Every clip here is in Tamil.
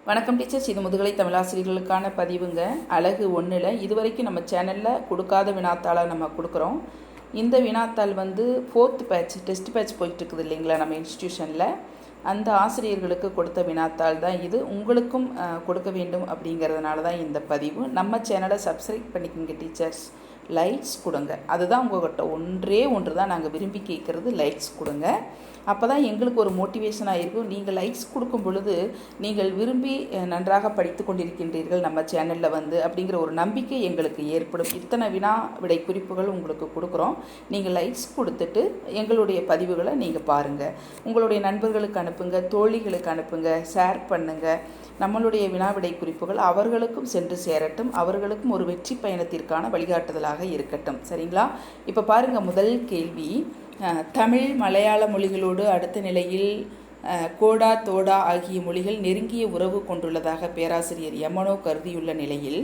வணக்கம் டீச்சர்ஸ், இது முதுகலை தமிழாசிரியர்களுக்கான பதிவுங்க. அழகு 1ல் இதுவரைக்கும் நம்ம சேனலில் கொடுக்காத வினாத்தாளை நம்ம கொடுக்குறோம். இந்த வினாத்தாள் 4th பேட்ச் டெஸ்ட் பேட்ச் போயிட்டுருக்குது இல்லைங்களா நம்ம இன்ஸ்டியூஷனில். அந்த ஆசிரியர்களுக்கு கொடுத்த வினாத்தாள் தான் இது. உங்களுக்கும் கொடுக்க வேண்டும் அப்படிங்கிறதுனால தான் இந்த பதிவு. நம்ம சேனலை சப்ஸ்கிரைப் பண்ணிக்கோங்க டீச்சர்ஸ். லைக்ஸ் கொடுங்க. அதுதான் உங்கள்கிட்ட ஒன்று தான் நாங்கள் விரும்பி கேட்குறது. லைக்ஸ் கொடுங்க. அப்போ தான் எங்களுக்கு ஒரு மோட்டிவேஷனாக இருக்கும். நீங்கள் லைக்ஸ் கொடுக்கும் பொழுது நீங்கள் விரும்பி நன்றாக படித்து கொண்டிருக்கின்றீர்கள் நம்ம சேனலில் அப்படிங்கிற ஒரு நம்பிக்கை எங்களுக்கு ஏற்படும். இத்தனை வினா விடை குறிப்புகள் உங்களுக்கு கொடுக்குறோம். நீங்கள் லைக்ஸ் கொடுத்துட்டு எங்களுடைய பதிவுகளை நீங்கள் பாருங்கள். உங்களுடைய நண்பர்களுக்கு அனுப்புங்க, தோழிகளுக்கு அனுப்புங்க, ஷேர் பண்ணுங்கள். நம்மளுடைய வினாவிடை குறிப்புகள் அவர்களுக்கும் சென்று சேரட்டும். அவர்களுக்கும் ஒரு வெற்றி பயணத்திற்கான வழிகாட்டுதலாக இருக்கட்டும். சரிங்களா? இப்போ பாருங்கள், முதல் கேள்வி. தமிழ் மலையாள மொழிகளோடு அடுத்த நிலையில் கோடா தோடா ஆகிய மொழிகள் நெருங்கிய உறவு கொண்டுள்ளதாக பேராசிரியர் யமனோ கருதியுள்ள நிலையில்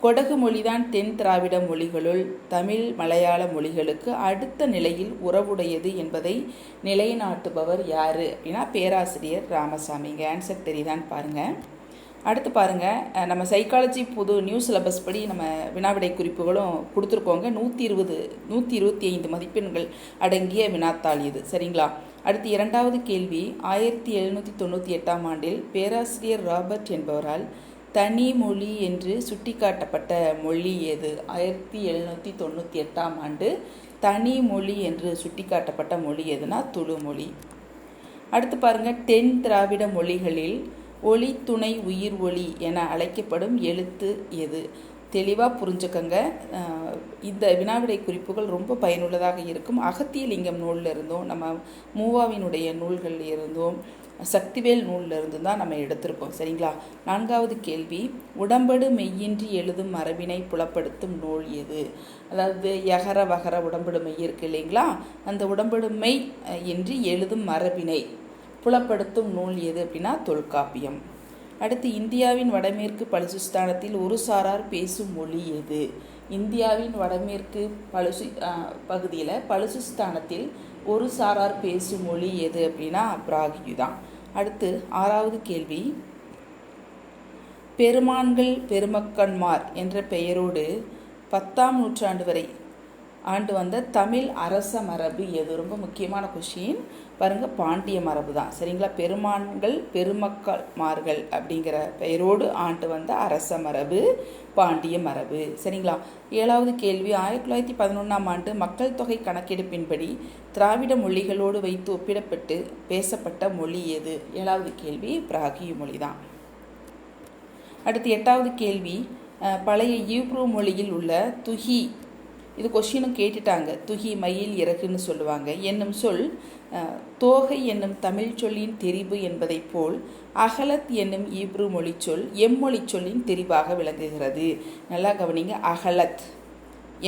கொடகு மொழிதான் தென் திராவிட மொழிகளுள் தமிழ் மலையாள மொழிகளுக்கு அடுத்த நிலையில் உறவுடையது என்பதை நிலைநாட்டுபவர் யார் அப்படின்னா பேராசிரியர் ராமசாமிங்க. ஆன்சர் தெரியுதான்னு பாருங்கள். அடுத்து பாருங்கள், நம்ம சைக்காலஜி புது நியூ சிலபஸ் படி நம்ம வினாவிடை குறிப்புகளும் கொடுத்துருக்கோங்க. 125 மதிப்பெண்கள் அடங்கிய வினாத்தாள் இது. சரிங்களா? அடுத்து இரண்டாவது கேள்வி. 1798ஆம் ஆண்டில் பேராசிரியர் ராபர்ட் என்பவரால் தனி மொழி என்று சுட்டிக்காட்டப்பட்ட மொழி எது? 1798ஆம் ஆண்டு தனி மொழி என்று சுட்டிக்காட்டப்பட்ட மொழி எதுனா துளு மொழி. அடுத்து பாருங்கள், தென் திராவிட மொழிகளில் ஒளி துணை உயிர் ஒளி என அழைக்கப்படும் எழுத்து எது? தெளிவாக புரிஞ்சுக்கங்க. இந்த வினாவிடை குறிப்புகள் ரொம்ப பயனுள்ளதாக இருக்கும். அகத்தியலிங்கம் நூலில் இருந்தும் நம்ம மூவாவினுடைய நூல்களில் இருந்தும் சக்திவேல் நூலில் இருந்தும் தான் நம்ம எடுத்திருக்கோம். சரிங்களா? நான்காவது கேள்வி. உடம்படு மெய்யின்றி எழுதும் மரபினை புலப்படுத்தும் நூல் எது? அதாவது யகர வகர உடம்படு மெய் இருக்கு இல்லைங்களா? அந்த உடம்படு மெய் இன்றி எழுதும் மரபினை புலப்படுத்தும் நூல் எது அப்படின்னா தொல்காப்பியம். அடுத்து, இந்தியாவின் வடமேற்கு பலுசிஸ்தானத்தில் ஒரு சாரார் பேசும் மொழி எது? இந்தியாவின் வடமேற்கு பகுதியில் பலுசிஸ்தானத்தில் ஒரு சாரார் பேசும் மொழி எது அப்படின்னா பிராகியு தான். அடுத்து ஆறாவது கேள்வி. பெருமான்கள் பெருமக்கன்மார் என்ற பெயரோடு 10ஆம் நூற்றாண்டு வரை ஆண்டு வந்த தமிழ் அரச மரபு எது? ரொம்ப முக்கியமான கொஷின் பாருங்கள். பாண்டிய மரபு தான். சரிங்களா? பெருமான்கள் பெருமக்கள்மார்கள் அப்படிங்கிற பெயரோடு ஆண்டு வந்த அரச மரபு பாண்டிய மரபு. சரிங்களா? ஏழாவது கேள்வி. 1911ஆம் ஆண்டு மக்கள் தொகை கணக்கெடுப்பின்படி திராவிட மொழிகளோடு வைத்து ஒப்பிடப்பட்டு பேசப்பட்ட மொழி எது? ஏழாவது கேள்வி பிராகியு மொழி தான். அடுத்து எட்டாவது கேள்வி. பழைய ஈப்ரூ மொழியில் உள்ள துஹி, இது கொஷினும் கேட்டுட்டாங்க. துஹி மயில் இறகுன்னு சொல்லுவாங்க என்னும் சொல் தோகை என்னும் தமிழ் சொல்லின் தெரிவு என்பதைப் போல் அகலத் என்னும் ஈப்ரு மொழிச்சொல் எம்மொழி சொல்லின் தெரிவாக விளங்குகிறது. நல்லா கவனிங்க. அகலத்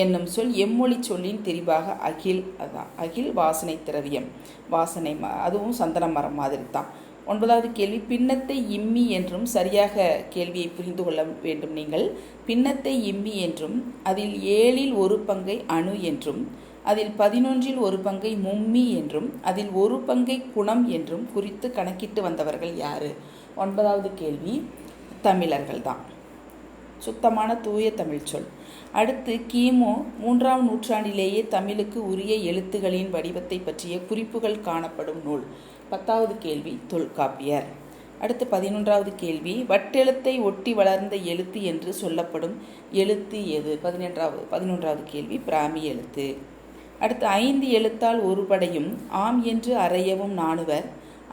என்னும் சொல் எம்மொழி சொல்லின் தெரிவாக அகில். அதான் அகில் வாசனை திரவியம், வாசனை அதுவும் சந்தன மரம் மாதிரி தான். 9வது கேள்வி. பின்னத்தை இம்மி என்றும், சரியாக கேள்வியை புரிந்து கொள்ள வேண்டும் நீங்கள். பின்னத்தை இம்மி என்றும், அதில் 7ல் ஒரு பங்கை அணு என்றும், அதில் 11ல் ஒரு பங்கை மும்மி என்றும், அதில் ஒரு பங்கை குணம் என்றும் குறித்து கணக்கிட்டு வந்தவர்கள் யார்? 9வது கேள்வி தமிழர்கள் தான். சுத்தமான தூய தமிழ் சொல். அடுத்து கிமு 3ஆம் நூற்றாண்டிலேயே தமிழுக்கு உரிய எழுத்துகளின் வடிவத்தை பற்றிய குறிப்புகள் காணப்படும் நூல். 10வது கேள்வி தொல்காப்பியர். அடுத்து 11வது கேள்வி. வட்டெழுத்தை ஒட்டி வளர்ந்த எழுத்து என்று சொல்லப்படும் எழுத்து எது? 11வது கேள்வி பிராமி எழுத்து. அடுத்து 5 எழுத்தால் ஒருபடையும் ஆம் என்று அறையவும் நாணுவர்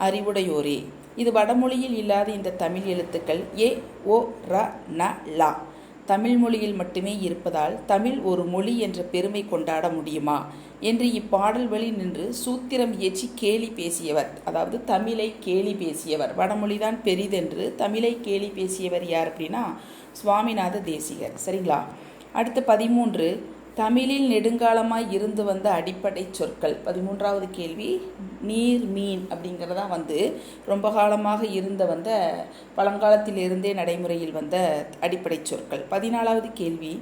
அறிவுடையோரே. இது வடமொழியில் இல்லாத இந்த தமிழ் எழுத்துக்கள் ஏ ஓ ர ந லா தமிழ் மொழியில் மட்டுமே இருப்பதால் தமிழ் ஒரு மொழி என்ற பெருமை கொண்டாட முடியுமா என்று இப்பாடல் வழி நின்று சூத்திரம் இயற்றி கேலி பேசியவர், அதாவது தமிழை கேலி பேசியவர், வடமொழிதான் பெரிதென்று தமிழை கேலி பேசியவர் யார் அப்படின்னா சுவாமிநாத தேசிகர். சரிங்களா? அடுத்து 13. தமிழில் நெடுங்காலமாய் இருந்து வந்த அடிப்படை சொற்கள். 13வது கேள்வி. நீர் மீன் அப்படிங்கிறதா ரொம்ப காலமாக வந்த பழங்காலத்திலிருந்தே நடைமுறையில் வந்த அடிப்படை சொற்கள். 14வது கேள்வி.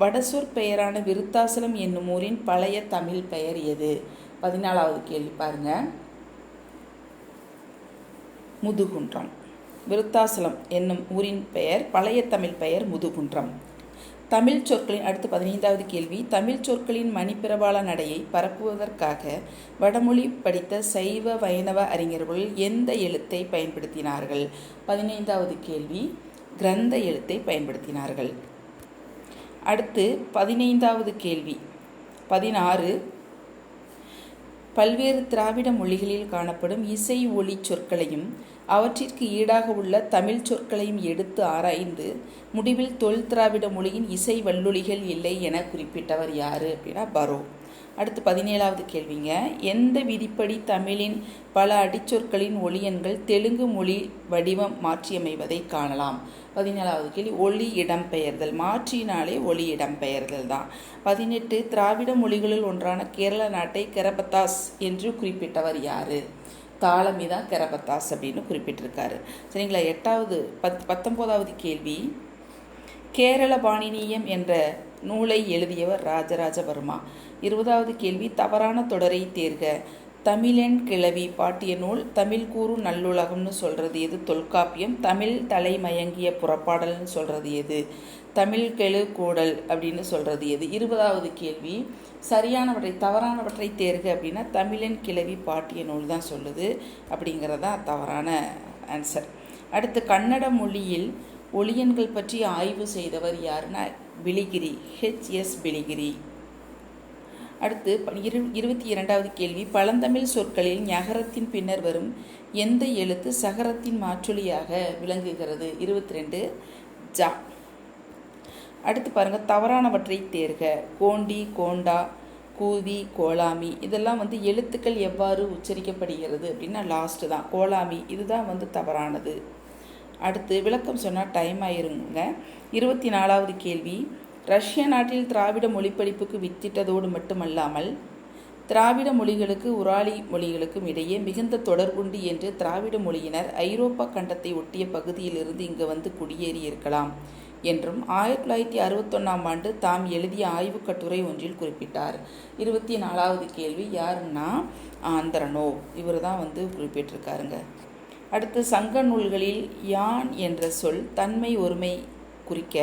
வடசொற் பெயரான விருத்தாசலம் என்னும் ஊரின் பழைய தமிழ் பெயர் எது? 14வது கேள்வி பாருங்க. முதுகுன்றம். விருத்தாசலம் என்னும் ஊரின் பெயர் பழைய தமிழ் பெயர் முதுகுன்றம். தமிழ் சொற்களின் அடுத்து 15வது கேள்வி. தமிழ் சொற்களின் மணிப்பிரவாள நடையை பரப்புவதற்காக வடமொழி படித்த சைவ வைணவ அறிஞர்கள் எந்த எழுத்தை பயன்படுத்தினார்கள்? 15வது கேள்வி. கிரந்த எழுத்தை பயன்படுத்தினார்கள். அடுத்து 15வது கேள்வி. 16. பல்வேறு திராவிட மொழிகளில் காணப்படும் இசை ஒலி சொற்களையும் அவற்றிற்கு ஈடாக உள்ள தமிழ் சொற்களையும் எடுத்து ஆராய்ந்து முடிவில் தொல் திராவிட மொழியின் இசை வல்லொலிகள் இல்லை என குறிப்பிட்டவர் யார் அப்படின்னா பரோ. அடுத்து 17வது கேள்விங்க. எந்த விதிப்படி தமிழின் பல அடிச்சொற்களின் ஒலியன்கள் தெலுங்கு மொழி வடிவம் மாற்றியமைவதை காணலாம்? 17வது கேள்வி. ஒலி இடம்பெயர்தல். மாற்றினாலே ஒலி இடம்பெயர்தல் தான். 18. திராவிட மொழிகளில் ஒன்றான கேரள நாட்டை கெரபத்தாஸ் என்று குறிப்பிட்டவர் யார்? தாளமி தான் கெரபத்தாஸ் அப்படின்னு குறிப்பிட்டிருக்காரு. சரிங்களா. 19வது கேள்வி. கேரள பாணினியம் என்ற நூலை எழுதியவர் ராஜராஜவர்மா. 20வது கேள்வி. தவறான தொடரை தேர்க. தமிழெண் கிளவி பாட்டிய நூல் தமிழ் கூறு நல்லுலகம்னு சொல்கிறது எது? தொல்காப்பியம். தமிழ் தலைமயங்கிய புறப்பாடல்னு சொல்கிறது எது? தமிழ் கெழு கூடல் அப்படின்னு சொல்கிறது எது? 20வது கேள்வி. சரியானவற்றை தவறானவற்றை தேர்க அப்படின்னா தமிழெண் கிளவி பாட்டிய நூல் தான் சொல்லுது அப்படிங்கிறதா தவறான ஆன்சர். அடுத்து கன்னட மொழியில் ஒலியன்கள் பற்றி ஆய்வு செய்தவர் யாருன்னா பிலிகிரி, H.S. பிலிகிரி. அடுத்து 22வது கேள்வி. பழந்தமிழ் சொற்களில் ஞகரத்தின் பின்னர் வரும் எந்த எழுத்து சகரத்தின் மாற்றொலியாக விளங்குகிறது? 22 ஜா. அடுத்து பாருங்க, தவறானவற்றை தேர்க. கோண்டி, கோண்டா, கூவி, கோலாமி இதெல்லாம் எழுத்துக்கள் எவ்வாறு உச்சரிக்கப்படுகிறது அப்படின்னா லாஸ்ட்டு தான் கோலாமி. இதுதான் தவறானது. அடுத்து விளக்கம் சொன்னால் டைம் ஆயிருங்க. 24வது கேள்வி. ரஷ்ய நாட்டில் திராவிட மொழிப்படிப்புக்கு வித்திட்டதோடு மட்டுமல்லாமல் திராவிட மொழிகளுக்கு உராலி மொழிகளுக்கும் இடையே மிகுந்த தொடர்புண்டு என்று திராவிட மொழியினர் ஐரோப்பா கண்டத்தை ஒட்டிய பகுதியிலிருந்து இங்கு குடியேறி இருக்கலாம் என்றும் 1961ஆம் ஆண்டு தாம் எழுதிய ஆய்வுக் கட்டுரை ஒன்றில் குறிப்பிட்டார். 24வது கேள்வி. யாருன்னா ஆந்திரனோ. இவர் தான் குறிப்பிட்டிருக்காருங்க. அடுத்து சங்க நூல்களில் யான் என்ற சொல் தன்மை ஒருமை குறிக்க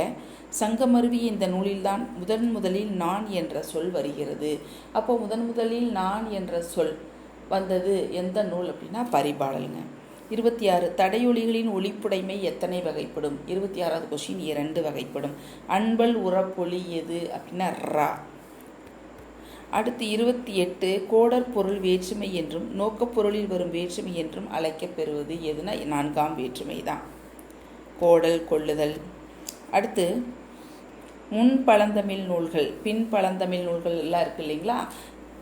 சங்கமருவிய இந்த நூலில்தான் முதலில் நான் என்ற சொல் வருகிறது. அப்போ முதலில் நான் என்ற சொல் வந்தது எந்த நூல் அப்படின்னா பரிபாடலுங்க. 26. தடையொலிகளின் ஒலிப்புடைமை எத்தனை வகைப்படும்? 26வது கொஸ்டின் 2 வகைப்படும். அன்பல் உரப்பொலி எது அப்படின்னா ரா. அடுத்து 28. கோடர் பொருள் வேற்றுமை என்றும் நோக்கப்பொருளில் வரும் வேற்றுமை என்றும் அழைக்கப்பெறுவது எதுனா 4ஆம் வேற்றுமை தான், கோடல் கொள்ளுதல். அடுத்து முன் பழந்தமிழ் நூல்கள் பின் பழந்தமிழ் நூல்கள் எல்லாம் இருக்கு இல்லைங்களா?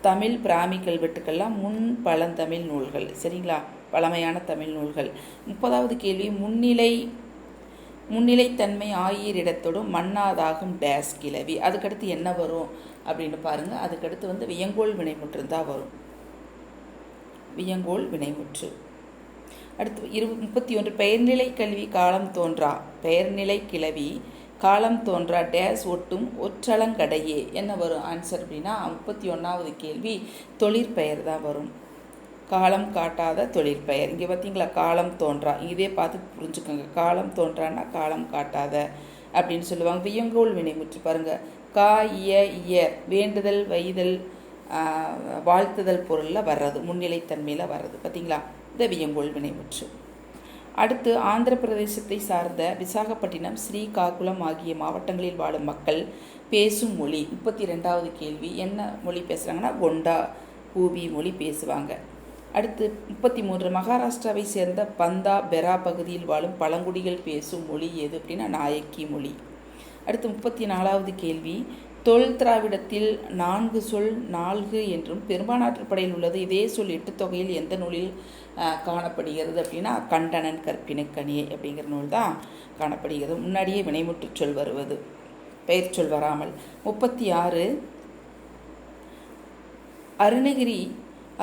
தமிழ் பிராமி கல்வெட்டுக்கள்லாம் முன் பழந்தமிழ் நூல்கள். சரிங்களா, பழமையான தமிழ் நூல்கள். 30வது கேள்வி. முன்னிலைத்தன்மை ஆயிரிடத்தோடும் மன்னாதாகும் டேஸ் கிளவி. அதுக்கடுத்து என்ன வரும் அப்படின்னு பாருங்க. அதுக்கடுத்து வியங்கோல் வினைமுற்று தான் வரும். வியங்கோல் வினைமுற்று. அடுத்து 31. பெயர்நிலை கல்வி காலம் தோன்றா. பெயர்நிலை கிளவி காலம் தோன்றா டேஸ் ஒட்டும் ஒற்றலங்கடையே என்ன வரும் ஆன்சர் அப்படின்னா 31வது கேள்வி தொழிற்பெயர் தான் வரும். காலம் காட்டாத தொழிற்பெயர். இங்கே பார்த்தீங்களா, காலம் தோன்றா. இதே பார்த்து புரிஞ்சுக்கோங்க. காலம் தோன்றான்னா காலம் காட்டாத அப்படின்னு சொல்லுவாங்க. வியங்கோல் வினைமுற்று பாருங்கள். கா இய இய வேண்டுதல் வைதல் வாழ்த்துதல் பொருளில் வர்றது, முன்னிலைத்தன்மையில் வர்றது. பார்த்தீங்களா, இந்த வியங்கோல் வினைமுற்று. அடுத்து ஆந்திர பிரதேசத்தை சார்ந்த விசாகப்பட்டினம், ஸ்ரீகாகுளம் ஆகிய மாவட்டங்களில் வாழும் மக்கள் பேசும் மொழி. 32வது கேள்வி. என்ன மொழி பேசுகிறாங்கன்னா கொண்டா பூபி மொழி பேசுவாங்க. அடுத்து 33. மகாராஷ்டிராவை சேர்ந்த பந்தா பெரா பகுதியில் வாழும் பழங்குடிகள் பேசும் மொழி எது அப்படின்னா நாயக்கி மொழி. அடுத்து 34வது கேள்வி. தொல் திராவிடத்தில் 4 சொல் 4 என்றும் பெரும்பானாற்றுப்படையில் உள்ளது. இதே சொல் 8 தொகையில் எந்த நூலில் காணப்படுகிறது அப்படின்னா கண்டனன் கற்பினுக்கணியே அப்படிங்கிற நூல் தான் காணப்படுகிறது. முன்னாடியே வினைமுற்று சொல் வருவது, பெயர் சொல் வராமல். 36.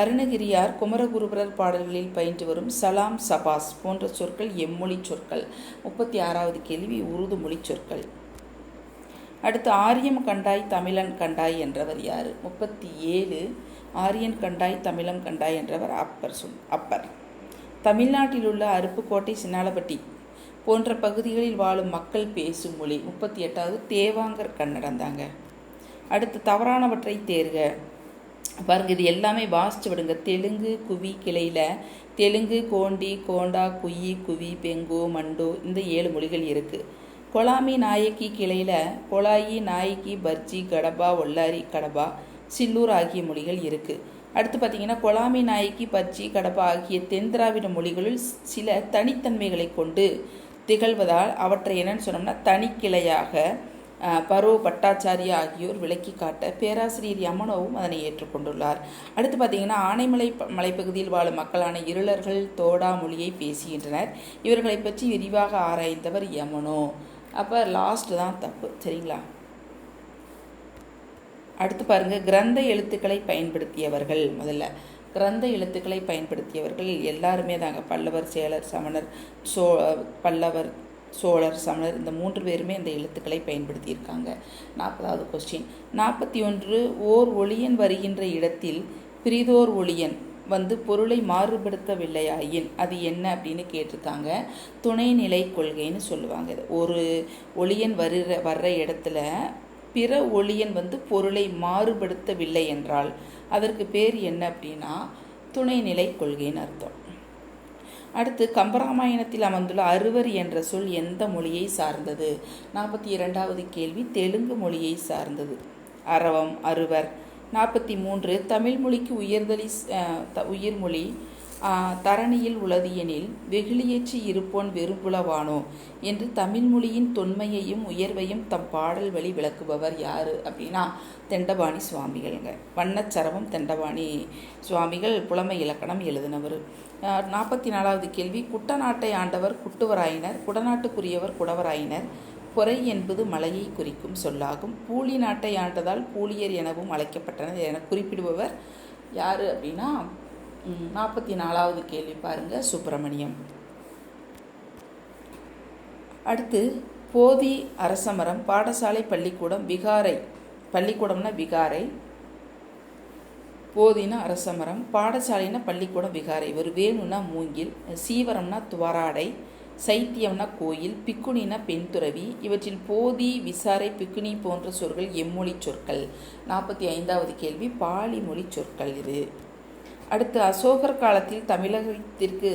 அருணகிரியார் குமரகுருபரர் பாடல்களில் பயின்று வரும் சலாம் சபாஸ் போன்ற சொற்கள் எம்மொழி சொற்கள்? 36வது கேள்வி உருது மொழி சொற்கள். அடுத்து ஆரியம் கண்டாய் தமிழன் கண்டாய் என்றவர் யார்? 37. ஆரியன் கண்டாய் தமிழன் கண்டாய் என்றவர் அப்பர். தமிழ்நாட்டில் உள்ள அருப்புக்கோட்டை, சின்னாளப்பட்டி போன்ற பகுதிகளில் வாழும் மக்கள் பேசும் மொழி. 38வது தேவாங்கர் கன்னடம் தாங்க. அடுத்து தவறானவற்றை தேர்க. பாருங்க, இது எல்லாமே வாசிச்சு விடுங்க. தெலுங்கு குவி கிளையில் தெலுங்கு, கோண்டி, கோண்டா, குயி, குவி, பெங்கோ, மண்டோ இந்த 7 மொழிகள் இருக்குது. கொலாமி நாயக்கி கிளையில் கொலாயி, நாயக்கி, பர்ஜி, கடபா, ஒல்லாரி, கடபா, சில்லூர் ஆகிய மொழிகள் இருக்குது. அடுத்து பார்த்திங்கன்னா கொலாமி நாயக்கி, பர்ஜி, கடபா ஆகிய தென் திராவிட மொழிகளில் சில தனித்தன்மைகளை கொண்டு திகழ்வதால் அவற்றை என்னன்னு சொன்னோம்னா தனிக்கிளையாக பரோ பட்டாச்சாரியா ஆகியோர் விளக்கி காட்ட பேராசிரியர் யமனோவும் அதனை ஏற்றுக்கொண்டுள்ளார். அடுத்து பார்த்திங்கன்னா ஆனைமலை மலைப்பகுதியில் வாழும் மக்களான இருளர்கள் தோடா மொழியை பேசுகின்றனர். இவர்களை பற்றி விரிவாக ஆராய்ந்தவர் யமனோ. அப்போ லாஸ்ட் தான் தப்பு, சரிங்களா? அடுத்து பாருங்கள், கிரந்த எழுத்துக்களை பயன்படுத்தியவர்கள். முதல்ல கிரந்த எழுத்துக்களை பயன்படுத்தியவர்கள் எல்லாருமே தாங்க. பல்லவர், சேலர், சமணர், பல்லவர், சோழர், சமணர் இந்த 3 பேருமே இந்த எழுத்துக்களை பயன்படுத்தியிருக்காங்க. 40வது கொஸ்டின். 41 ஓர் ஒளியன் வருகின்ற இடத்தில் பிரிதோர் ஒளியன் வந்து பொருளை மாறுபடுத்தவில்லையாயின் அது என்ன அப்படின்னு கேட்டிருக்காங்க. துணைநிலை கொள்கைன்னு சொல்லுவாங்க. ஒரு ஒளியன் வர்ற இடத்துல பிற ஒளியன் வந்து பொருளை மாறுபடுத்தவில்லை என்றால் அதற்கு பேர் என்ன அப்படின்னா துணைநிலை கொள்கைன்னு அர்த்தம். அடுத்து கம்பராமாயணத்தில் அமர்ந்துள்ள அறுவர் என்ற சொல் எந்த மொழியை சார்ந்தது? 42வது கேள்வி தெலுங்கு மொழியை சார்ந்தது. அரவம், அறுவர். 43 தமிழ் மொழிக்கு உயிர்மொழி தரணியில் உளது எனில் வெகுளியேற்றி இருப்போன் வெறும்புலவானோ என்று தமிழ் மொழியின் தொன்மையையும் உயர்வையும் தம் பாடல் வழி விளக்குபவர் யார் அப்படின்னா தெண்டபாணி சுவாமிகள்ங்க. வண்ணச்சரவம் தெண்டபாணி சுவாமிகள் புலமை இலக்கணம் எழுதினவர். 44வது கேள்வி குட்டநாட்டை ஆண்டவர் குட்டுவராயினர், குடநாட்டுக்குரியவர் குடவராயினர். பொறை என்பது மலையை குறிக்கும் சொல்லாகும். பூலி நாட்டை ஆண்டதால் பூலியர் எனவும் அழைக்கப்பட்டனர் என குறிப்பிடுபவர் யார் அப்படின்னா 44வது கேள்வி பாருங்கள், சுப்பிரமணியம். அடுத்து போதி அரசமரம் பாடசாலை பள்ளிக்கூடம் விகாரை. பள்ளிக்கூடம்னா விகாரை, போதினா அரசமரம், பாடசாலைனா பள்ளிக்கூடம் விகாரை. ஒரு வேணுனா மூங்கில், சீவரம்னா துவராடை, சைத்தியம்னா கோயில், பிக்குனினா பெண் துறவி. இவற்றில் போதி, விசாரை, பிக்குனி போன்ற சொற்கள் எம்மொழி சொற்கள். 45வது கேள்வி பாலி மொழி சொற்கள் இது. அடுத்து அசோகர் காலத்தில் தமிழகத்திற்கு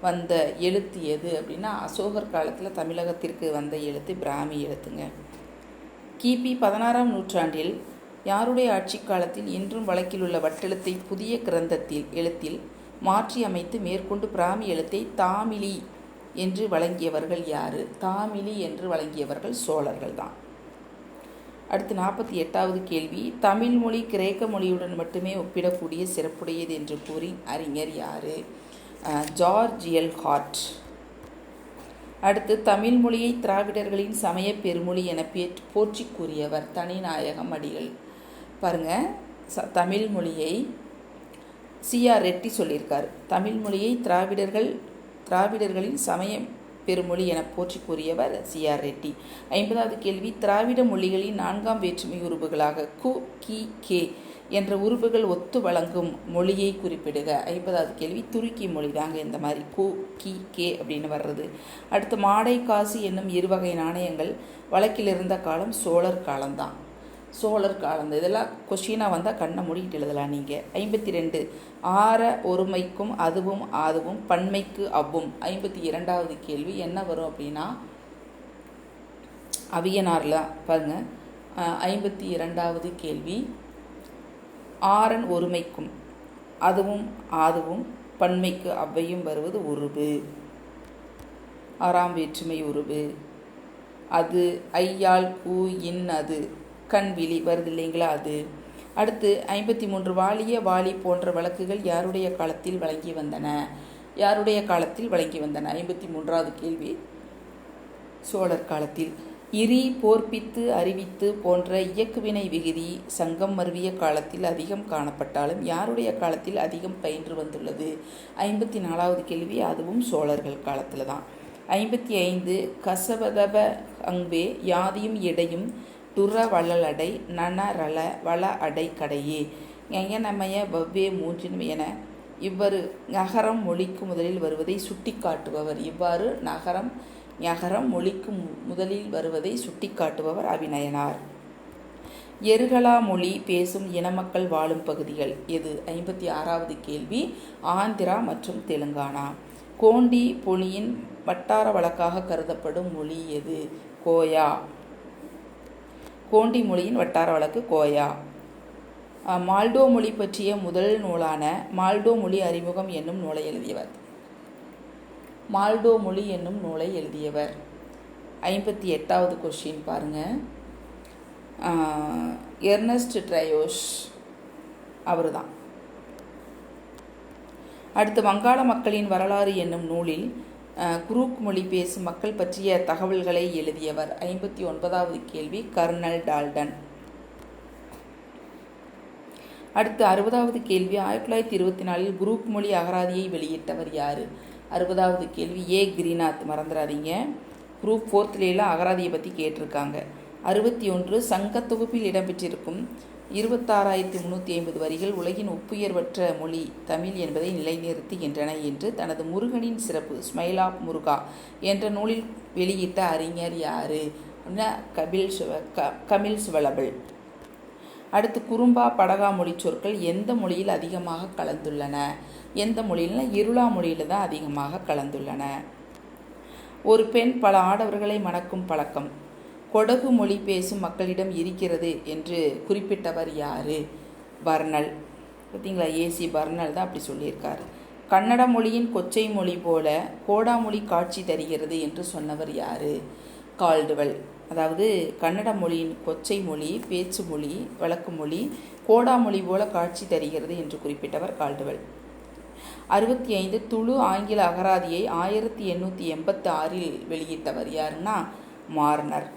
வந்த எழுத்து எது அப்படின்னா அசோகர் காலத்தில் தமிழகத்திற்கு வந்த எழுத்து பிராமி எழுத்துங்க. கிபி 16ஆம் நூற்றாண்டில் யாருடைய ஆட்சி காலத்தில் இன்றும் வழக்கில் உள்ள வட்டெழுத்தை புதிய கிரந்தத்தில் எழுத்தில் மாற்றி அமைத்து மேற்கொண்டு பிராமி எழுத்தை தாமிலி என்று வழங்கியவர்கள் யார்? தாமிலி என்று வழங்கியவர்கள் சோழர்கள் தான். அடுத்து 48வது கேள்வி தமிழ் மொழி கிரேக்க மொழியுடன் மட்டுமே ஒப்பிடக்கூடிய சிறப்புடையது என்று கூறி அறிஞர் யார்? George L heart. அடுத்து தமிழ் மொழியை திராவிடர்களின் சமய பெருமொழி என போற்றி கூறியவர் தனிநாயகம் அடிகள். பாருங்கள், தமிழ் மொழியை சிஆர் ரெட்டி சொல்லியிருக்கார். தமிழ் மொழியை திராவிடர்களின் சமய பெருமொழி என போற்றி கூறியவர் சிஆர் ரெட்டி. 50வது கேள்வி திராவிட மொழிகளின் 4ஆம் வேற்றுமை உருபுகளாக கு, கி, கே என்ற உருபுகள் ஒத்து வழங்கும் மொழியை குறிப்பிடுக. 50வது கேள்வி துருக்கி மொழி தாங்க இந்த மாதிரி கு, கி, கே அப்படின்னு வர்றது. அடுத்து மாடை காசு என்னும் 2 வகை நாணயங்கள் வழக்கில் இருந்த காலம் சோழர் காலம்தான். சோழர் காலம் இதெல்லாம் கொஸ்டினாக வந்தால் கண்ணை மூடிக்கிட்டு எழுதலாம் நீங்கள். 52 ஆற ஒருமைக்கும் அதுவும் ஆதுவும் பன்மைக்கு அவ்வும். 52வது கேள்வி என்ன வரும் அப்படின்னா அவியனாரில் பாருங்கள். 52வது கேள்வி ஆறன் ஒருமைக்கும் அதுவும் ஆதுவும் பன்மைக்கு அவ்வையும் வருவது உருபு. 6ஆம் வேற்றுமை உருபு. அது ஐயாள் கூ இன் அது கண்விழி வருது இல்லைங்களா அது. அடுத்து 53 வாலிய வாலி போன்ற வழக்குகள் யாருடைய காலத்தில் வழங்கி வந்தன? 53வது கேள்வி சோழர் காலத்தில். இரி, போர்ப்பித்து, அறிவித்து போன்ற இயக்குவினை விகுதி சங்கம் மருவிய காலத்தில் அதிகம் காணப்பட்டாலும் யாருடைய காலத்தில் அதிகம் பயின்று வந்துள்ளது? 54வது கேள்வி அதுவும் சோழர்கள் காலத்தில் தான். 55 கசவதப அங்வே யாதியும் இடையும் துற வளலடை நன ரல வள அடை கடையே எங்கனமய வவ்வே மூன்றின் என இவ்வாறு நகரம் மொழிக்கு முதலில் வருவதை சுட்டிக்காட்டுபவர். இவ்வாறு ஞகரம் மொழிக்கு முதலில் வருவதை சுட்டிக்காட்டுபவர் அபிநயனார். எருகலா மொழி பேசும் இனமக்கள் வாழும் பகுதிகள் எது? 56வது கேள்வி. ஆந்திரா மற்றும் தெலுங்கானா. கோண்டி மொழியின் வட்டார வழக்காக கருதப்படும் மொழி எது? கோயா. கோண்டி மொழியின் வட்டார வழக்கு கோயா. மால்டோ மொழி பற்றிய முதல் நூலான மால்டோ மொழி அறிமுகம் என்னும் நூலை எழுதியவர். மால்டோ மொழி என்னும் நூலை எழுதியவர். 58வது கொஸ்டின் பாருங்கள். எர்னஸ்ட் ட்ரையோஸ் அவர் தான். அடுத்து வங்காள மக்களின் வரலாறு என்னும் நூலில் குரூக் மொழி பேசும் மக்கள் பற்றிய தகவல்களை எழுதியவர். 59வது கேள்வி. Colonel Dalton. அடுத்து 60வது கேள்வி. 1924 குரூக் மொழி அகராதியை வெளியிட்டவர் யார்? 60வது கேள்வி. ஏ கிரிநாத். மறந்துடாதீங்க, குரூப் 4ல அகராதியை பற்றி கேட்டிருக்காங்க. 61 சங்க தொகுப்பில் இடம்பெற்றிருக்கும் 26,350 வரிகள் உலகின் ஒப்புயர்வற்ற மொழி தமிழ் என்பதை நிலைநிறுத்துகின்றன என்று தனது முருகனின் சிறப்பு ஸ்மைல் ஆப் முருகா என்ற நூலில் வெளியிட்ட அறிஞர் யார்? கமில் சிவலபிள். அடுத்து குறும்பா படகா மொழி சொற்கள் எந்த மொழியில் அதிகமாக கலந்துள்ளன? எந்த மொழியில்னா இருளா மொழியில் தான் அதிகமாக கலந்துள்ளன. ஒரு பெண் பல ஆடவர்களை மணக்கும் பழக்கம் கொடகு மொழி பேசும் மக்களிடம் இருக்கிறது என்று குறிப்பிட்டவர் யார்? பர்னல். பார்த்தீங்களா, ஏசி பர்னல் தான் அப்படி சொல்லியிருக்காரு. கன்னட மொழியின் கொச்சை மொழி போல கோடா மொழி காட்சி தருகிறது என்று சொன்னவர் யார்? கால்டுவெல். அதாவது கன்னட மொழியின் கொச்சை மொழி, பேச்சு மொழி, வழக்கு மொழி கோடா மொழி போல காட்சி தருகிறது என்று குறிப்பிட்டவர் கால்டுவெல். 65 துளு ஆங்கில அகராதியை 1886 வெளியிட்டவர் யாருன்னா மார்னர்.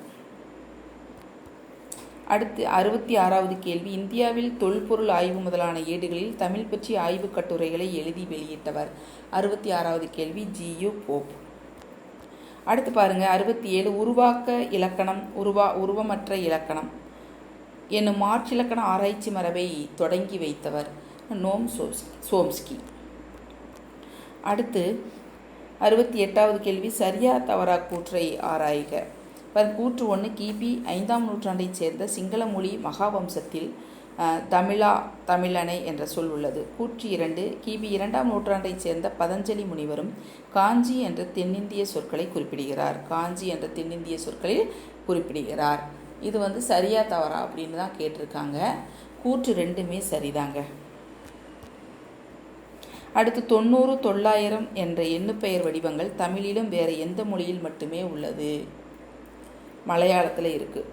அடுத்து 66வது கேள்வி. இந்தியாவில் தொல்பொருள் ஆய்வு முதலான ஏடுகளில் தமிழ் பற்றி ஆய்வு கட்டுரைகளை எழுதி வெளியிட்டவர். 66வது கேள்வி. G U Pope. அடுத்து பாருங்கள் 67 உருவாக்க இலக்கணம் உருவமற்ற இலக்கணம் என்னும் மார்ச் இலக்கண ஆராய்ச்சி மரபை தொடங்கி வைத்தவர் நோம் சோம்ஸ்கி. அடுத்து 68வது கேள்வி. சரியா தவறா கூற்றை ஆராய்க. கூற்று 1 கிபி 5ஆம் நூற்றாண்டைச் சேர்ந்த சிங்கள மொழி மகாவம்சத்தில் தமிழனை என்ற சொல் உள்ளது. கூற்று 2 கிபி 2ஆம் நூற்றாண்டைச் சேர்ந்த பதஞ்சலி முனிவரும் காஞ்சி என்ற தென்னிந்திய சொற்களை குறிப்பிடுகிறார். காஞ்சி என்ற தென்னிந்திய சொற்களில் குறிப்பிடுகிறார். இது சரியா தவறா அப்படின்னு தான் கேட்டிருக்காங்க. கூற்று 2மே சரிதாங்க. அடுத்து 90 900 என்ற எண்ணுப்பெயர் வடிவங்கள் தமிழிலும் வேறு எந்த மொழியில் மட்டுமே உள்ளது? மலையாளத்தில் இருக்குது.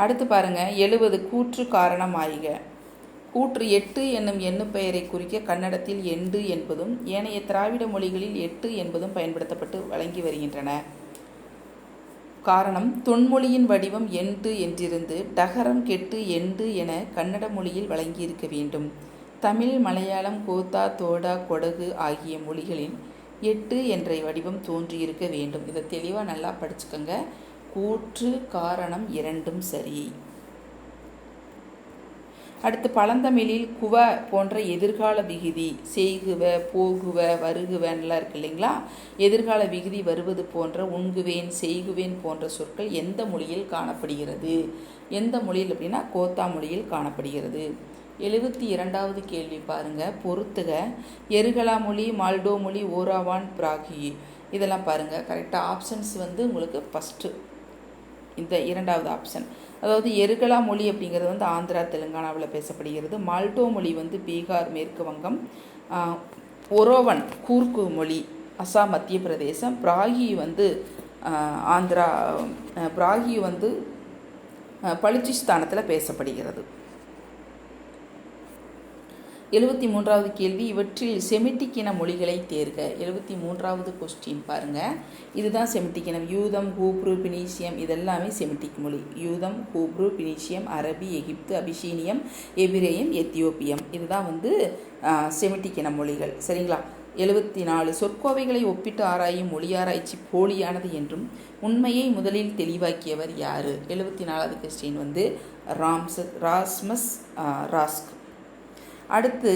அடுத்து பாருங்கள் 70 கூற்று காரணம் ஆய்க. கூற்று 8 என்னும் எண்ணுப்பெயரை குறிக்க கன்னடத்தில் எண்டு என்பதும் ஏனைய திராவிட மொழிகளில் 8 என்பதும் பயன்படுத்தப்பட்டு வழங்கி வருகின்றன. காரணம் தொன்மொழியின் வடிவம் எண்டு என்றிருந்து டகரம் கெட்டு எண்டு என கன்னட மொழியில் வழங்கியிருக்க வேண்டும். தமிழ், மலையாளம், கோத்தா, தோடா, கொடகு ஆகிய மொழிகளில் 8 என்ற வடிவம் தோன்றியிருக்க வேண்டும். இதை தெளிவாக நல்லா படிச்சுக்கோங்க. கூற்று காரணம் இரண்டும் சரி. அடுத்து பழந்தமிழில் குவ போன்ற எதிர்கால விகுதி செய்குவ, போகுவ, வருகுவன்லாம் இருக்கு இல்லைங்களா? எதிர்கால விகுதி வருவது போன்ற உண்குவேன், செய்குவேன் போன்ற சொற்கள் எந்த மொழியில் காணப்படுகிறது? எந்த மொழியில் அப்படின்னா கோத்தா மொழியில் காணப்படுகிறது. 72வது கேள்வி பாருங்கள். பொறுத்துக. எருகலா மொழி, மால்டோ மொழி, ஓராவான், பிராகி இதெல்லாம் பாருங்கள். கரெக்டாக ஆப்ஷன்ஸ் உங்களுக்கு ஃபஸ்ட்டு இந்த 2வது ஆப்ஷன். அதாவது எருகலா மொழி அப்படிங்கிறது ஆந்திரா தெலுங்கானாவில் பேசப்படுகிறது. மால்டோ மொழி பீகார், மேற்கு வங்கம். ஒரோவன் கூர்க்கு மொழி அசாம், மத்திய பிரதேசம். பிராகி ஆந்திரா. பிராகி பலுச்சிஸ்தானத்தில் பேசப்படுகிறது. 73வது கேள்வி. இவற்றில் செமிட்டிக் இன மொழிகளை தேர்க. 73வது கொஸ்டின் பாருங்கள். இதுதான் செமிட்டிக் இனம். யூதம், ஹூப்ரு, பினீசியம் இதெல்லாமே செமிட்டிக் மொழி. யூதம், ஹூப்ரு, பினீசியம், அரபி, எகிப்து, அபிசீனியம், எபிரேயம், எத்தியோப்பியம் இதுதான் செமிட்டிக் இன மொழிகள். சரிங்களா? 74 சொற்கோவைகளை ஒப்பிட்டு ஆராயும் மொழியாராய்ச்சி போலியானது என்றும் உண்மையை முதலில் தெளிவாக்கியவர் யார்? 74வது கொஸ்டின் வந்து ராஸ்மஸ் ராஸ்க். அடுத்து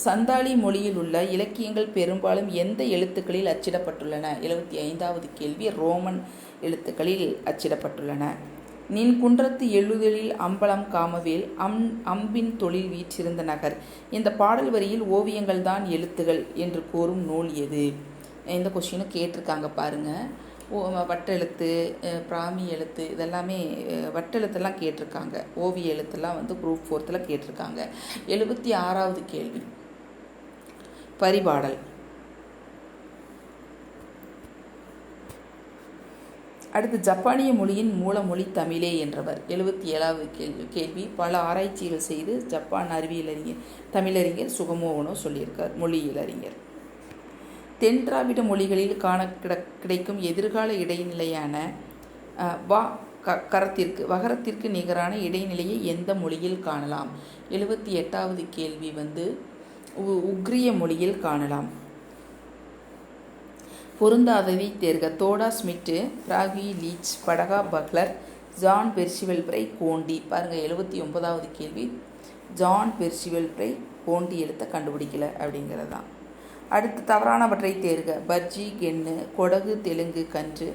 சந்தாலி மொழியில் உள்ள இலக்கியங்கள் பெரும்பாலும் எந்த எழுத்துக்களில் அச்சிடப்பட்டுள்ளன? 75வது கேள்வி ரோமன் எழுத்துக்களில் அச்சிடப்பட்டுள்ளன. நின் குன்றத்து எழுதலில் அம்பலம் காமவேல் அம்பின் தொழில் வீற்றிருந்த நகர். இந்த பாடல் வரியில் ஓவியங்கள் தான் எழுத்துகள் என்று கூறும் நூல் எது? இந்த கொஸ்டினும் கேட்டிருக்காங்க பாருங்கள். வட்டெழுத்து, பிராமி எழுத்து இதெல்லாமே வட்டெழுத்தெல்லாம் கேட்டிருக்காங்க. ஓவிய எழுத்தெல்லாம் வந்து குரூப் 4ல் கேட்டிருக்காங்க. 76வது கேள்வி பரிபாடல். அடுத்து ஜப்பானிய மொழியின் மூலமொழி தமிழே என்றவர். 77வது கேள்வி பல ஆராய்ச்சிகள் செய்து ஜப்பான் அறிவியலறிஞர் தமிழறிஞர் சுகமோகனோ சொல்லியிருக்கார், மொழியியலறிஞர். தென் திராவிட மொழிகளில் காண கிடைக்கும் எதிர்கால இடைநிலையான வகரத்திற்கு நிகரான இடைநிலையை எந்த மொழியில் காணலாம்? 78வது கேள்வி வந்து உக்ரிய மொழியில் காணலாம். பொருந்தாததை தேர்க. தோடா ஸ்மிட்டு, பிராகி லீச், படகா பக்லர், ஜான் பெர்சிவல் பிரை, கோண்டி. பாருங்கள் 79வது கேள்வி ஜான் பெர்சிவல் பிரை கோண்டி எழுத்தை கண்டுபிடிக்கல அப்படிங்கிறதான். அடுத்து தவறானவற்றை தேர்க. பர்ஜி கென்னு, கொடகு தெலுங்கு கன்று,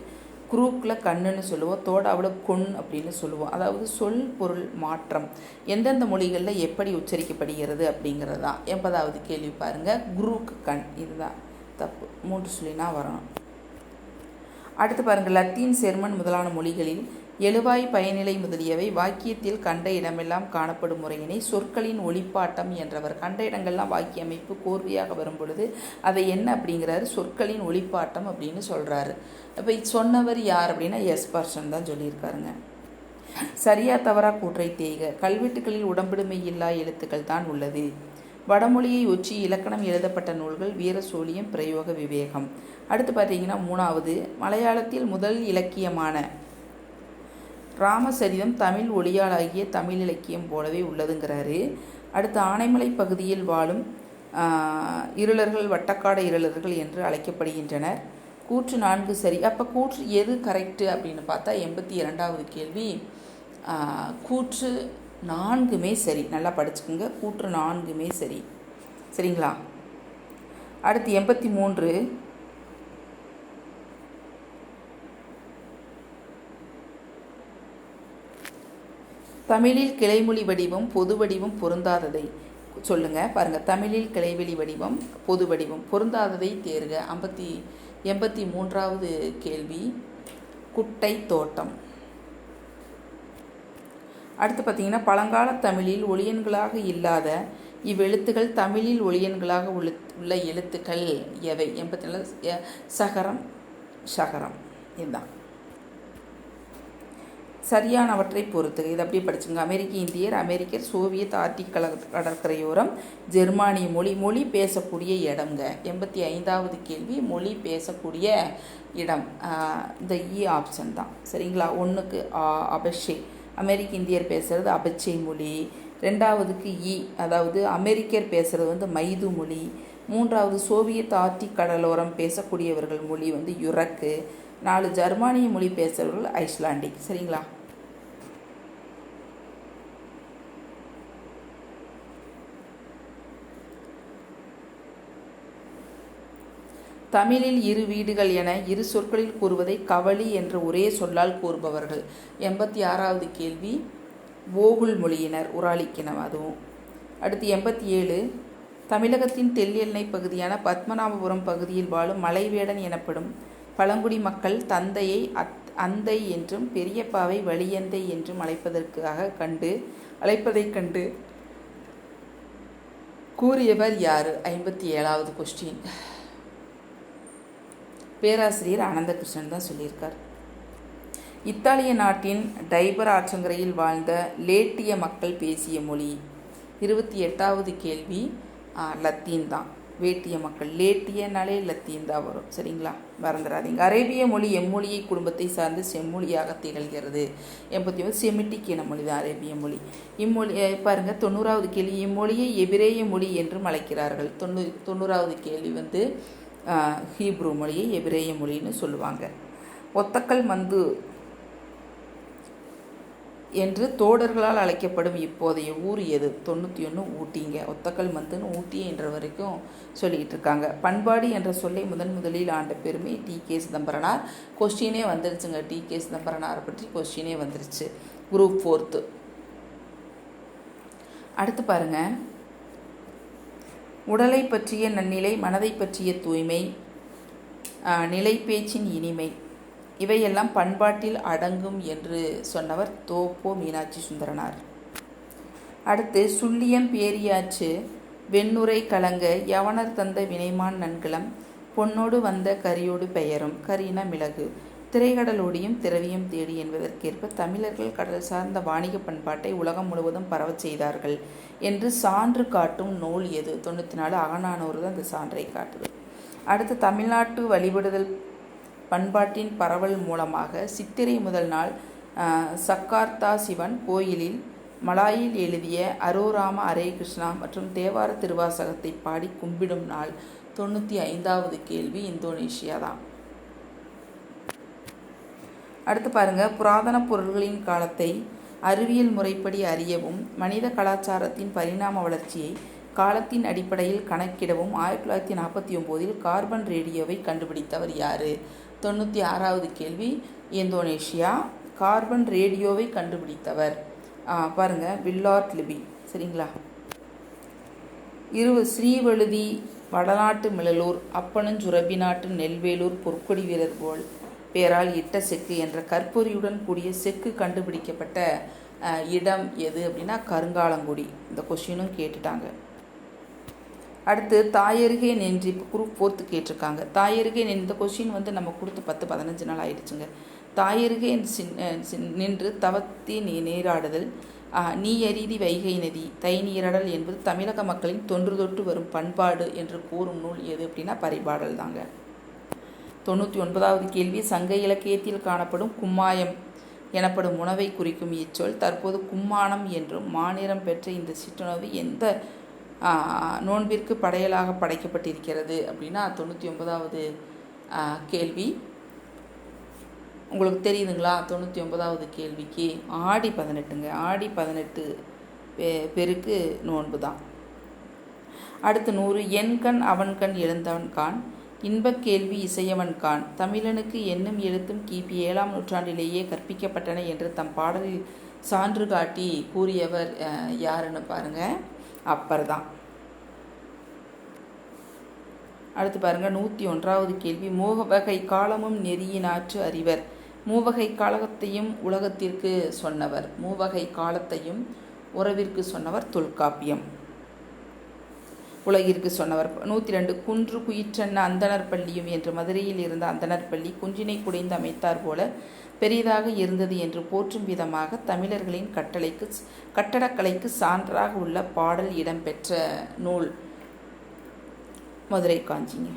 குரூக்கில் கண்ணுன்னு சொல்லுவோம், தோடாவில் கொன் அப்படின்னு சொல்லுவோம். அதாவது சொல் பொருள் மாற்றம் எந்தெந்த மொழிகளில் எப்படி உச்சரிக்கப்படுகிறது அப்படிங்கிறது தான். 80வது கேள்வி பாருங்கள் குரூக்கு கண், இதுதான் தப்பு, 3 சொல்லினா வரணும். அடுத்து பாருங்கள் லத்தீன் செர்மன் முதலான மொழிகளில் எழுவாய் பயனிலை முதலியவை வாக்கியத்தில் கண்ட இடமெல்லாம் காணப்படும் முறையினை சொற்களின் ஒளிப்பாட்டம் என்றவர். கண்ட இடங்கள்லாம் வாக்கிய அமைப்பு கோர்வையாக வரும் பொழுது அதை என்ன அப்படிங்கிறாரு? சொற்களின் ஒளிப்பாட்டம் அப்படின்னு சொல்கிறாரு. இப்போ சொன்னவர் யார் அப்படின்னா எஸ்பர்சன் தான் சொல்லியிருக்காருங்க. சரியா தவறா கூற்றை தேய்க. கல்வெட்டுகளில் உடம்பிடுமை இல்லா எழுத்துக்கள் தான் உள்ளது. வடமொழியை ஒற்றி இலக்கணம் எழுதப்பட்ட நூல்கள் வீரசோழியம், பிரயோக விவேகம். அடுத்து பார்த்தீங்கன்னா 3வது மலையாளத்தில் முதல் இலக்கியமான ராமசரிதம் தமிழ் ஒளியாளாகிய தமிழ் இலக்கியம் போலவே உள்ளதுங்கிறாரு. அடுத்து ஆனைமலை பகுதியில் வாழும் இருளர்கள் வட்டக்காட இருளர்கள் என்று அழைக்கப்படுகின்றனர். கூற்று 4 சரி. அப்போ கூற்று எது கரெக்டு அப்படின்னு பார்த்தா 82வது கேள்வி கூற்று 4மே சரி. நல்லா படிச்சுக்கோங்க, கூற்று 4மே சரி. சரிங்களா? அடுத்து 83 தமிழில் கிளைமொழி வடிவம் பொது வடிவம் பொருந்தாததை சொல்லுங்கள். பாருங்கள் தமிழில் கிளைவெளி வடிவம் பொது வடிவம் பொருந்தாததை தேர்க. 83வது கேள்வி குட்டை தோட்டம். அடுத்து பார்த்தீங்கன்னா பழங்கால தமிழில் ஒளியன்களாக இல்லாத இவ்வெழுத்துக்கள் தமிழில் ஒளியன்களாக உள்ள எழுத்துக்கள் எவை? 84 சகரம் ஷகரம். இதுதான் சரியானவற்றை பொறுத்துக. இதை அப்படியே படிச்சுங்க. அமெரிக்க இந்தியர், அமெரிக்கர், சோவியத், ஆர்டிக் கடற்கரையோரம், ஜெர்மானிய மொழி பேசக்கூடிய இடம்ங்க. 85வது கேள்வி மொழி பேசக்கூடிய இடம். இந்த ஆப்ஷன் தான் சரிங்களா. 1க்கு அபஷே, அமெரிக்க இந்தியர் பேசுகிறது அபச்சை மொழி. 2வதுக்கு அதாவது அமெரிக்கர் பேசுகிறது வந்து மைது மொழி. 3வது சோவியத் ஆர்டிக் கடலோரம் பேசக்கூடியவர்கள் மொழி வந்து யுரக்கு. 4 ஜெர்மானிய மொழி பேசுகிறவர்கள் ஐஸ்லாண்டிக். சரிங்களா? தமிழில் இரு வீடுகள் என இரு சொற்களில் கூறுவதை கவளி என்ற ஒரே சொல்லால் கூறுபவர்கள். 86வது கேள்வி ஓகுல் மொழியினர், உராலிக்கினம் அதுவும். அடுத்து 87 தமிழகத்தின் தென்எல்லை பகுதியான பத்மநாபபுரம் பகுதியில் வாழும் மலைவேடன் எனப்படும் பழங்குடி மக்கள் தந்தையை அந்தை என்றும் பெரியப்பாவை வழியந்தை என்றும் அழைப்பதைக் கண்டு கூறியவர் யார்? 57வது கொஸ்டின் பேராசிரியர் அனந்தகிருஷ்ணன் தான் சொல்லியிருக்கார். இத்தாலிய நாட்டின் டைபர் ஆற்றங்கரையில் வாழ்ந்த லேட்டிய மக்கள் பேசிய மொழி. 28வது கேள்வி லத்தீன் தான். வேட்டிய மக்கள். லேட்டியனாலே லத்தீன் தான் வரும், சரிங்களா, மறந்துடாதீங்க. அரேபிய மொழி எம்மொழியை குடும்பத்தை சார்ந்து செம்மொழியாக திகழ்கிறது. 89 செமிட்டிக் என மொழி தான் அரேபிய மொழி. இம்மொழி பாருங்கள். 90வது கேள்வி, இம்மொழியை எபிரேய மொழி என்றும் அழைக்கிறார்கள். 90வது கேள்வி வந்து ஹீப்ரு மொழியை எபிரேய மொழின்னு சொல்லுவாங்க. ஒத்தக்கல் மந்து என்று தோடர்களால் அழைக்கப்படும் இப்போதைய ஊர் எது? 91 ஊட்டிங்க. ஒத்தக்கல் மந்துன்னு ஊட்டி என்ற வரைக்கும் சொல்லிக்கிட்டு இருக்காங்க. பண்பாடு என்ற சொல்லை முதலில் ஆண்ட பெருமை டி.கே. சிதம்பரனார். கொஸ்டினே வந்துருச்சுங்க, டி.கே. சிதம்பரனாரை பற்றி கொஸ்டினே வந்துருச்சு, குரூப் 4. அடுத்து பாருங்க, உடலை பற்றிய நன்னிலை, மனதை பற்றிய தூய்மை, நிலை பேச்சின் இனிமை, இவையெல்லாம் பண்பாட்டில் அடங்கும் என்று சொன்னவர் தோப்போ மீனாட்சி சுந்தரனார். அடுத்து, சுள்ளியம் பேரியாற்று வெண்ணுரை கலங்க யவனர் தந்த வினைமான் நன்கலம் பொன்னோடு வந்த கரியோடு பெயரும். கரின மிளகு. திரைக்கடலோடியும் திரவியம் தேடி என்பதற்கேற்ப தமிழர்கள் கடல் சார்ந்த வாணிக பண்பாட்டை உலகம் முழுவதும் பரவச் செய்தார்கள் என்று சான்று காட்டும் நூல் எது? 94 அகநானூறு தான் இந்த சான்றை காட்டுது. அடுத்து, தமிழ்நாட்டு வழிபடுதல் பண்பாட்டின் பரவல் மூலமாக சித்திரை முதல் நாள் சக்கார்த்தா சிவன் கோயிலில் மலாயில் எழுதிய அரோராம அரே கிருஷ்ணா மற்றும் தேவார திருவாசகத்தை பாடி கும்பிடும் நாள். 95வது கேள்வி இந்தோனேஷியா தான். அடுத்து பாருங்க, புராதன பொருள்களின் காலத்தை அறிவியல் முறைப்படி அறியவும் மனித கலாச்சாரத்தின் பரிணாம வளர்ச்சியை காலத்தின் அடிப்படையில் கணக்கிடவும் 1949 கார்பன் ரேடியோவை கண்டுபிடித்தவர் யார்? 96வது கேள்வி இந்தோனேஷியா. கார்பன் ரேடியோவை கண்டுபிடித்தவர் பாருங்கள் வில்லார்ட் லிபி, சரிங்களா. ஸ்ரீவழுதி வடநாட்டு மிளலூர் அப்பனஞ்சுரபி நாட்டு நெல்வேலூர் பொற்கொடி வீரர் போல் பேரால் இட்ட செக்கு என்ற கற்பொறியுடன் கூடிய செக்கு கண்டுபிடிக்கப்பட்ட இடம் எது அப்படின்னா கருங்காலங்குடி. இந்த கொஸ்டினும் கேட்டுட்டாங்க. அடுத்து, தாயருகே நின்று, இப்போ குரூப் 4 கேட்டிருக்காங்க. தாயருகே இந்த கொஸ்டின் வந்து நம்ம கொடுத்து 10-15 நாள் ஆயிடுச்சுங்க. தாயருகே நின்று தவத்தி நீராடுதல், நீயரிதி வைகை நதி, தை நீராடல் என்பது தமிழக மக்களின் தொன்று தொட்டு வரும் பண்பாடு என்று கூறும் நூல் எது அப்படின்னா பரிபாடல் தாங்க. 99வது கேள்வி, சங்க இலக்கியத்தில் காணப்படும் கும்மாயம் எனப்படும் உணவை குறிக்கும் இச்சொல் தற்போது கும்மானம் என்றும் மாநிறம் பெற்ற இந்த சிற்றுணவு எந்த நோன்பிற்கு படையலாக படைக்கப்பட்டிருக்கிறது அப்படின்னா 99வது கேள்வி. உங்களுக்கு தெரியுதுங்களா? 99வது கேள்விக்கு ஆடி 18ங்க. ஆடி 18 பெருக்கு நோன்பு தான். அடுத்து 100, என்கண் அவன்கண் எழுந்தவன் கான், இன்பக் கேள்வி இசையவன் கான், தமிழனுக்கு எண்ணும் எழுத்தும் கிபி 7ஆம் நூற்றாண்டிலேயே கற்பிக்கப்பட்டன என்று தம் பாடலில் சான்று காட்டி கூறியவர் யாருன்னு பாருங்க, அப்பர் தான். அடுத்து பாருங்க, 101வது கேள்வி, மூவகை காலமும் நெறியினாற்று அறிவர். மூவகை காலத்தையும் உலகத்திற்கு சொன்னவர், மூவகை காலத்தையும் உறவிற்கு சொன்னவர் தொல்காப்பியம், உலகிற்கு சொன்னவர். 102, குன்று குயிற்றன்ன அந்தனர் பள்ளியும் என்று மதுரையில் இருந்த அந்தனர் பள்ளி குன்றினை குடைந்து அமைத்தார் போல பெரிதாக இருந்தது என்று போற்றும் விதமாக தமிழர்களின் கட்டடக்கலைக்கு சான்றாக உள்ள பாடல் இடம்பெற்ற நூல் மதுரை காஞ்சிங்க.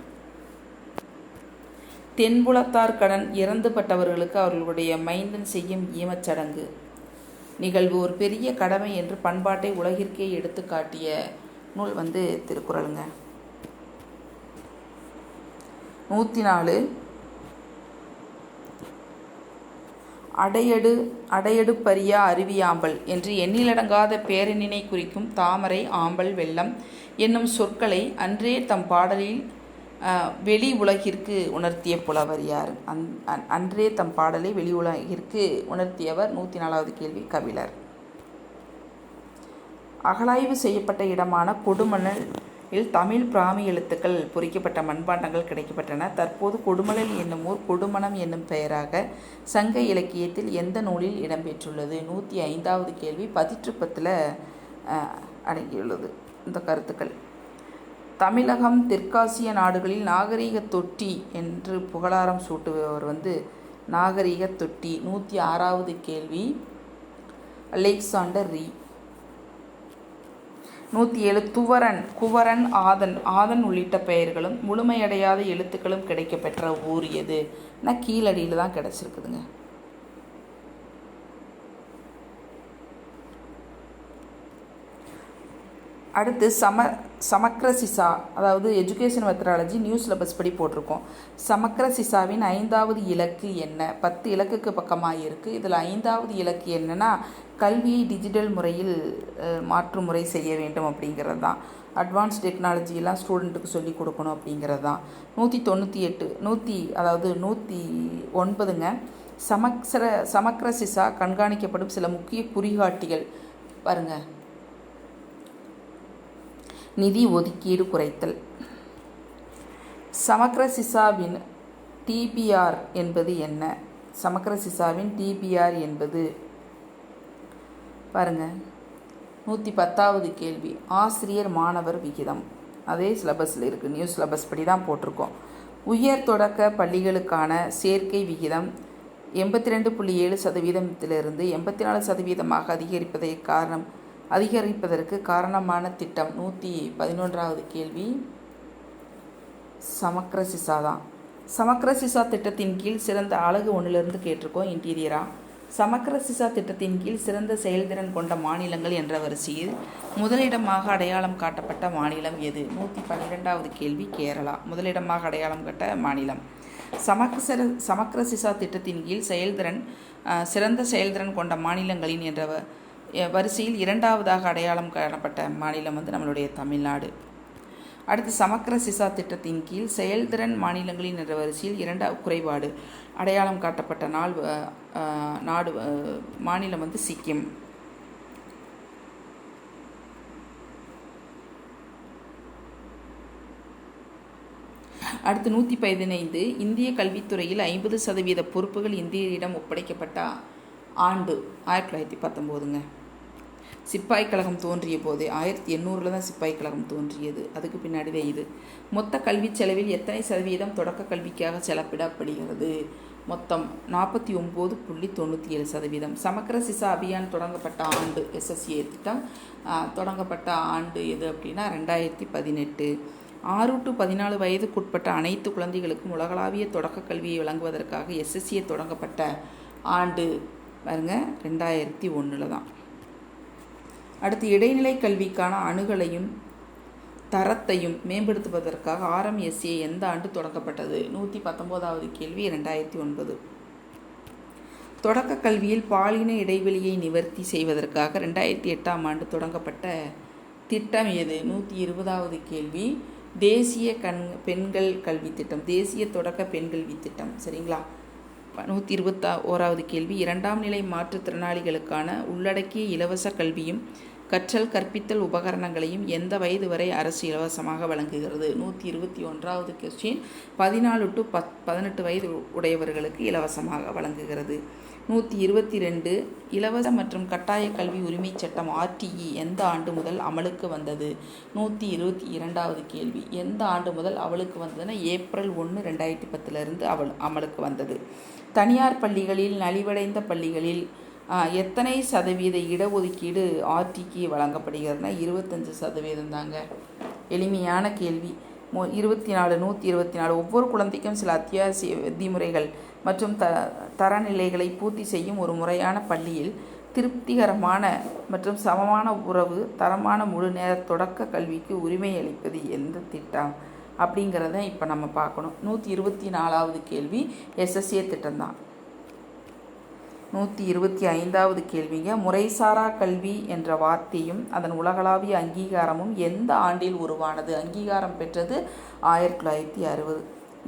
தென்புலத்தார் கடன் இறந்துபட்டவர்களுக்கு அவர்களுடைய மைந்தன் செய்யும் ஈமச்சடங்கு நிகழ்வு ஒரு பெரிய கடமை என்று பண்பாட்டை உலகிற்கே எடுத்து காட்டிய நூல் வந்து திருக்குறளுங்க. 104, அடையடு பரியா அருவியாம்பல் என்று எண்ணிலடங்காத பேரனினை குறிக்கும் தாமரை, ஆம்பல், வெள்ளம் என்னும் சொற்களை அன்றே தம் பாடலில் வெளி உலகிற்கு உணர்த்திய புலவர் யார்? அன்றே தம் பாடலை வெளி உலகிற்கு உணர்த்தியவர் 104வது கேள்வி கபிலர். அகழாய்வு செய்யப்பட்ட இடமான கொடுமணலில் தமிழ் பிராமி எழுத்துக்கள் பொறிக்கப்பட்ட மண்பாண்டங்கள் கிடைக்கப்பட்டன. தற்போது கொடுமணல் என்னும் ஊர் கொடுமணம் என்னும் பெயராக சங்க இலக்கியத்தில் எந்த நூலில் இடம்பெற்றுள்ளது? 105வது கேள்வி பதிற்றுப்பத்தில் அடங்கியுள்ளது இந்த கருத்துக்கள். தமிழகம் தெற்காசிய நாடுகளில் நாகரீக தொட்டி என்று புகழாரம் சூட்டுபவர் வந்து நாகரீக தொட்டி. 106வது கேள்வி அலெக்சாண்டர் ரீ. 107 துவரன், குவரன், ஆதன், ஆதன் உள்ளிட்ட பெயர்களும் முழுமையடையாத எழுத்துக்களும் கிடைக்கப்பெற்ற ஊர் எது? நான் கீழடியில் தான் கிடச்சிருக்குதுங்க. அடுத்து சமக்ரசிசா, அதாவது எஜுகேஷன் மெத்தடாலஜி நியூ சிலபஸ் படி போட்டிருக்கோம். சமக்ரசிசாவின் 5வது இலக்கு என்ன? 10 இலக்குக்கு பக்கமாக இருக்குது. இதில் 5வது இலக்கு என்னென்னா கல்வியை டிஜிட்டல் முறையில் மாற்று முறை செய்ய வேண்டும் அப்படிங்கிறது தான். அட்வான்ஸ் டெக்னாலஜியெல்லாம் ஸ்டூடெண்ட்டுக்கு சொல்லிக் கொடுக்கணும் அப்படிங்கிறது தான். 198 அதாவது 109ங்க. சமக்ரசிசா கண்காணிக்கப்படும் சில முக்கிய குறிகாட்டிகள் பாருங்கள். நிதி ஒதுக்கீடு குறைத்தல். சமக்ரசிசாவின் டிபிஆர் என்பது என்ன? சமக்ரசிசாவின் டிபிஆர் என்பது பாருங்க. 110வது கேள்வி ஆசிரியர் மாணவர் விகிதம். அதே சிலபஸில் இருக்குது, நியூ சிலபஸ் படி தான் போட்டிருக்கோம். உயர் தொடக்க பள்ளிகளுக்கான சேர்க்கை விகிதம் 82.7%இலிருந்து 84% அதிகரிப்பதற்கு காரணமான திட்டம். 111வது கேள்வி சமக்ரசிசா தான். சமக்ரசிசா திட்டத்தின் கீழ் சிறந்த அழகு 1லிருந்து கேட்டிருக்கோம் இன்டீரியரா. சமக்ரசிசா திட்டத்தின் கீழ் சிறந்த செயல்திறன் கொண்ட மாநிலங்கள் என்ற வரிசையில் முதலிடமாக அடையாளம் காட்டப்பட்ட மாநிலம் எது? 112வது கேள்வி கேரளா முதலிடமாக அடையாளம் காட்ட மாநிலம். சமக்ரசிசா திட்டத்தின் கீழ் சிறந்த செயல்திறன் கொண்ட மாநிலங்களின் என்ற வரிசையில் 2வதாக அடையாளம் காணப்பட்ட மாநிலம் நம்மளுடைய தமிழ்நாடு. அடுத்து சமக்ரசிசா திட்டத்தின் கீழ் செயல்திறன் மாநிலங்களின் என்ற வரிசையில் 2வது குறைபாடு அடையாளம் காட்டப்பட்ட மாநிலம் சிக்கிம். அடுத்து 115 இந்திய கல்வித்துறையில் 50% பொறுப்புகள் இந்தியரிடம் ஒப்படைக்கப்பட்ட ஆண்டு 1919ங்க. சிப்பாய் கழகம் தோன்றிய போதே 1800 தான் சிப்பாய் கழகம் தோன்றியது. அதுக்கு பின்னாடி தான் இது. மொத்த கல்வி செலவில் எத்தனை சதவீதம் தொடக்க கல்விக்காக செலவிடப்படுகிறது? மொத்தம் 49.97%. சமக்ரசிசா அபியான் தொடங்கப்பட்ட ஆண்டு, எஸ்எஸ்ஏ திட்டம் தொடங்கப்பட்ட ஆண்டு எது அப்படின்னா 2018. 6 to 14 வயதுக்குட்பட்ட அனைத்து குழந்தைகளுக்கும் உலகளாவிய தொடக்க கல்வியை வழங்குவதற்காக எஸ்எஸ்ஏ தொடங்கப்பட்ட ஆண்டு பாருங்க 2001 தான். அடுத்து இடைநிலை கல்விக்கான அணுகலையும் தரத்தையும் மேம்படுத்துவதற்காக RMSA எந்த ஆண்டு தொடங்கப்பட்டது? 119வது கேள்வி 2009. தொடக்க கல்வியில் பாலின இடைவெளியை நிவர்த்தி செய்வதற்காக 2008ஆம் ஆண்டு தொடங்கப்பட்ட திட்டம் எது? 120வது கேள்வி தேசிய பெண்கள் கல்வி திட்டம், தேசிய தொடக்க பெண் கல்வி திட்டம். சரிங்களா? 121வது கேள்வி 2ஆம் நிலை மாற்றுத்திறனாளிகளுக்கான உள்ளடக்கிய இலவச கல்வியும் கற்பித்தல் உபகரணங்களையும் எந்த வயது வரை அரசு இலவசமாக வழங்குகிறது? 121வது கொஸ்டின் 14 to 18 வயது உடையவர்களுக்கு இலவசமாக வழங்குகிறது. 122 இலவச மற்றும் கட்டாய கல்வி உரிமை சட்டம் RTE எந்த ஆண்டு முதல் அமலுக்கு வந்தது? 122வது கேள்வி எந்த ஆண்டு முதல் அமலுக்கு வந்ததுன்னா ஏப்ரல் 1, 2010 அமலுக்கு வந்தது. தனியார் பள்ளிகளில் நலிவடைந்த பள்ளிகளில் எத்தனை சதவீத இடஒதுக்கீடு RTக்கு வழங்கப்படுகிறதுனா 25% தாங்க. எளிமையான கேள்வி. 124 ஒவ்வொரு குழந்தைக்கும் சில அத்தியாவசிய விதிமுறைகள் மற்றும் தரநிலைகளை பூர்த்தி செய்யும் ஒரு முறையான பள்ளியில் திருப்திகரமான மற்றும் சமமான உறவு தரமான முழு நேர தொடக்க கல்விக்கு உரிமை அளிப்பது எந்த திட்டம் அப்படிங்கிறத இப்போ நம்ம பார்க்கணும். 124வது கேள்வி SSA திட்டம்தான். 125வது கேள்விங்க முறைசாரா கல்வி என்ற வார்த்தையும் அதன் உலகளாவிய அங்கீகாரமும் எந்த ஆண்டில் உருவானது? அங்கீகாரம் பெற்றது 1960.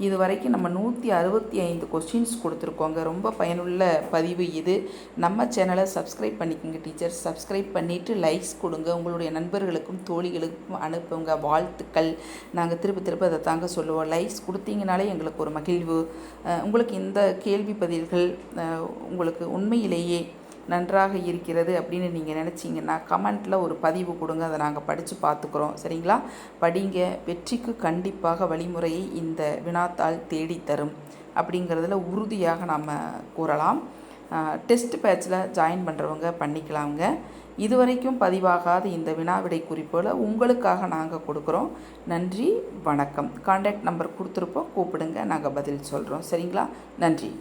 இது வரைக்கும் நம்ம 165 கொஸ்டின்ஸ் கொடுத்துருக்கோங்க. ரொம்ப பயனுள்ள பதிவு இது. நம்ம சேனலை சப்ஸ்கிரைப் பண்ணிக்கோங்க டீச்சர்ஸ். சப்ஸ்கிரைப் பண்ணிவிட்டு லைக்ஸ் கொடுங்க, உங்களுடைய நண்பர்களுக்கும் தோழிகளுக்கும் அனுப்புங்க. வாழ்த்துக்கள். நாங்கள் திரும்ப அதை தாங்க சொல்லுவோம். லைக்ஸ் கொடுத்தீங்கனாலே எங்களுக்கு ஒரு மகிழ்வு. உங்களுக்கு இந்த கேள்வி பதில்கள் உங்களுக்கு உண்மையிலேயே நன்றாக இருக்கிறது அப்படின்னு நீங்கள் நினச்சிங்கன்னா கமெண்ட்டில் ஒரு பதிவு கொடுங்க, அதை நாங்கள் படித்து பார்த்துக்குறோம். சரிங்களா? படிங்க. வெற்றிக்கு கண்டிப்பாக வழிமுறையை இந்த வினாத்தாள் தேடித்தரும் அப்படிங்கிறதுல உறுதியாக நாம் கூறலாம். டெஸ்ட் பேட்சில் ஜாயின் பண்ணுறவங்க பண்ணிக்கலாங்க. இதுவரைக்கும் பதிவாகாத இந்த வினாவிடை குறிப்புகளை உங்களுக்காக நாங்கள் கொடுக்குறோம். நன்றி, வணக்கம். கான்டாக்ட் நம்பர் கொடுத்துருப்போம், கூப்பிடுங்க, நாங்கள் பதில் சொல்கிறோம். சரிங்களா? நன்றி.